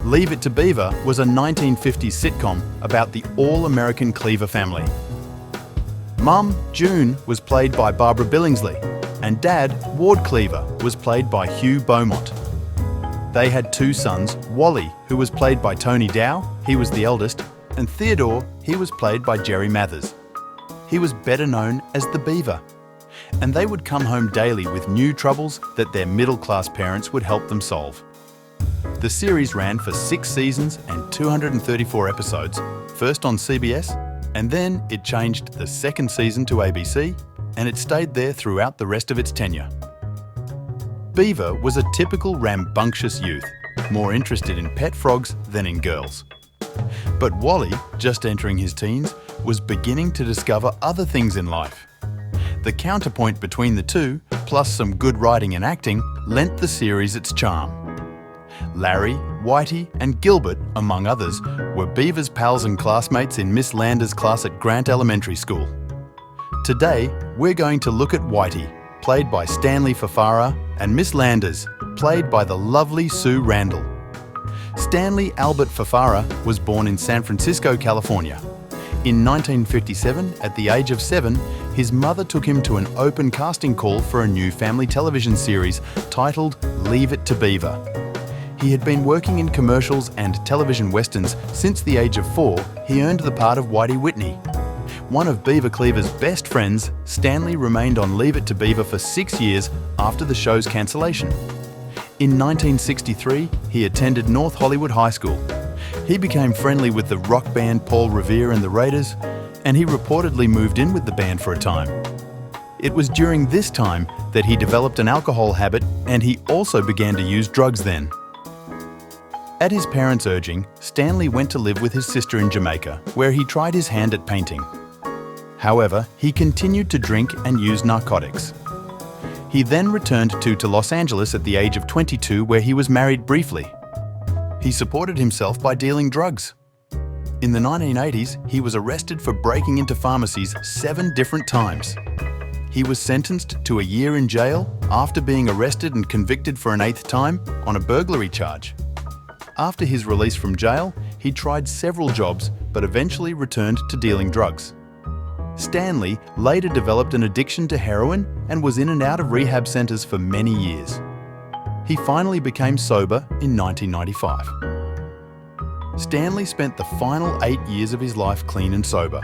Leave It to Beaver was a 1950s sitcom about the all-American Cleaver family. Mum, June, was played by Barbara Billingsley, and Dad, Ward Cleaver, was played by Hugh Beaumont. They had two sons, Wally, who was played by Tony Dow, he was the eldest, and Theodore, he was played by Jerry Mathers. He was better known as the Beaver, and they would come home daily with new troubles that their middle-class parents would help them solve. The series ran for 6 seasons and 234 episodes, first on CBS, and then it changed the second season to ABC, and it stayed there throughout the rest of its tenure. Beaver was a typical rambunctious youth, more interested in pet frogs than in girls. But Wally, just entering his teens, was beginning to discover other things in life. The counterpoint between the two, plus some good writing and acting, lent the series its charm. Larry, Whitey and Gilbert, among others, were Beaver's pals and classmates in Miss Landers' class at Grant Elementary School. Today, we're going to look at Whitey, played by Stanley Fafara, and Miss Landers, played by the lovely Sue Randall. Stanley Albert Fafara was born in San Francisco, California. In 1957, at the age of 7, his mother took him to an open casting call for a new family television series titled Leave It to Beaver. He had been working in commercials and television westerns since the age of 4. He earned the part of Whitey Whitney. One of Beaver Cleaver's best friends, Stanley remained on Leave It to Beaver for 6 years after the show's cancellation. In 1963, he attended North Hollywood High School. He became friendly with the rock band Paul Revere and the Raiders, and he reportedly moved in with the band for a time. It was during this time that he developed an alcohol habit, and he also began to use drugs then. At his parents' urging, Stanley went to live with his sister in Jamaica, where he tried his hand at painting. However, he continued to drink and use narcotics. He then returned to Los Angeles at the age of 22, where he was married briefly. He supported himself by dealing drugs. In the 1980s, he was arrested for breaking into pharmacies 7 different times. He was sentenced to a year in jail after being arrested and convicted for an 8th time on a burglary charge. After his release from jail, he tried several jobs but eventually returned to dealing drugs. Stanley later developed an addiction to heroin and was in and out of rehab centers for many years. He finally became sober in 1995. Stanley spent the final 8 years of his life clean and sober.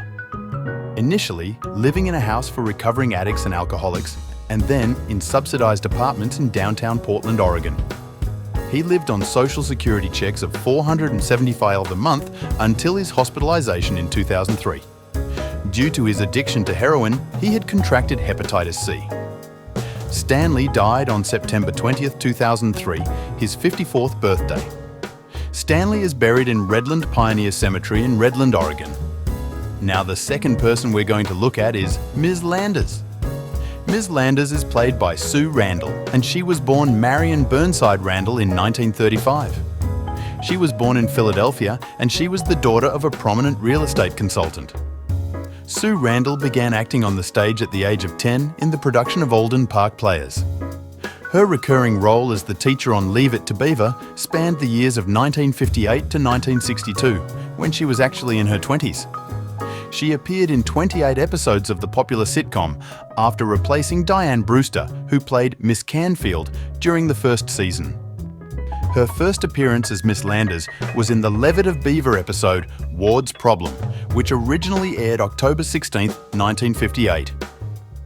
Initially, living in a house for recovering addicts and alcoholics, and then in subsidized apartments in downtown Portland, Oregon. He lived on Social Security checks of $475 a month until his hospitalization in 2003. Due to his addiction to heroin, he had contracted hepatitis C. Stanley died on September 20th, 2003, his 54th birthday. Stanley is buried in Redland Pioneer Cemetery in Redland, Oregon. Now the second person we're going to look at is Ms. Landers. Ms. Landers is played by Sue Randall, and she was born Marion Burnside Randall in 1935. She was born in Philadelphia, and she was the daughter of a prominent real estate consultant. Sue Randall began acting on the stage at the age of 10 in the production of Alden Park Players. Her recurring role as the teacher on Leave It to Beaver spanned the years of 1958 to 1962, when she was actually in her 20s. She appeared in 28 episodes of the popular sitcom after replacing Diane Brewster, who played Miss Canfield during the first season. Her first appearance as Miss Landers was in the Leave It to Beaver episode, Ward's Problem, which originally aired October 16, 1958.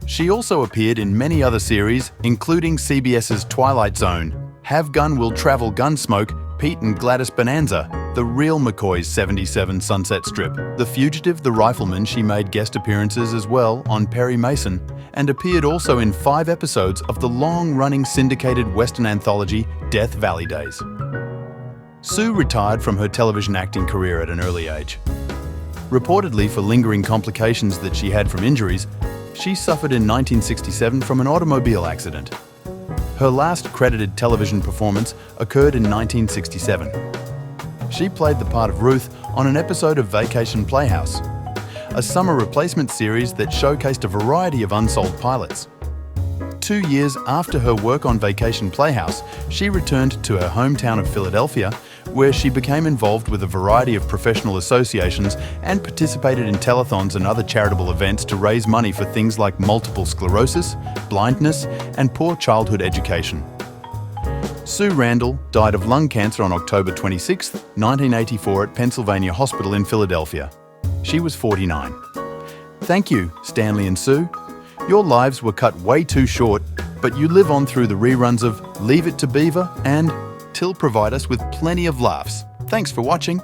She also appeared in many other series, including CBS's Twilight Zone, Have Gun Will Travel Gunsmoke, Pete and Gladys Bonanza, The Real McCoy's 77 Sunset Strip, The Fugitive, The Rifleman. She made guest appearances as well on Perry Mason, and appeared also in 5 episodes of the long-running syndicated Western anthology Death Valley Days. Sue retired from her television acting career at an early age. Reportedly for lingering complications that she had from injuries, she suffered in 1967 from an automobile accident. Her last credited television performance occurred in 1967. She played the part of Ruth on an episode of Vacation Playhouse, a summer replacement series that showcased a variety of unsold pilots. 2 years after her work on Vacation Playhouse, she returned to her hometown of Philadelphia, where she became involved with a variety of professional associations and participated in telethons and other charitable events to raise money for things like multiple sclerosis, blindness, and poor childhood education. Sue Randall died of lung cancer on October 26, 1984 at Pennsylvania Hospital in Philadelphia. She was 49. Thank you, Stanley and Sue. Your lives were cut way too short, but you live on through the reruns of Leave It to Beaver and Till provide us with plenty of laughs. Thanks for watching.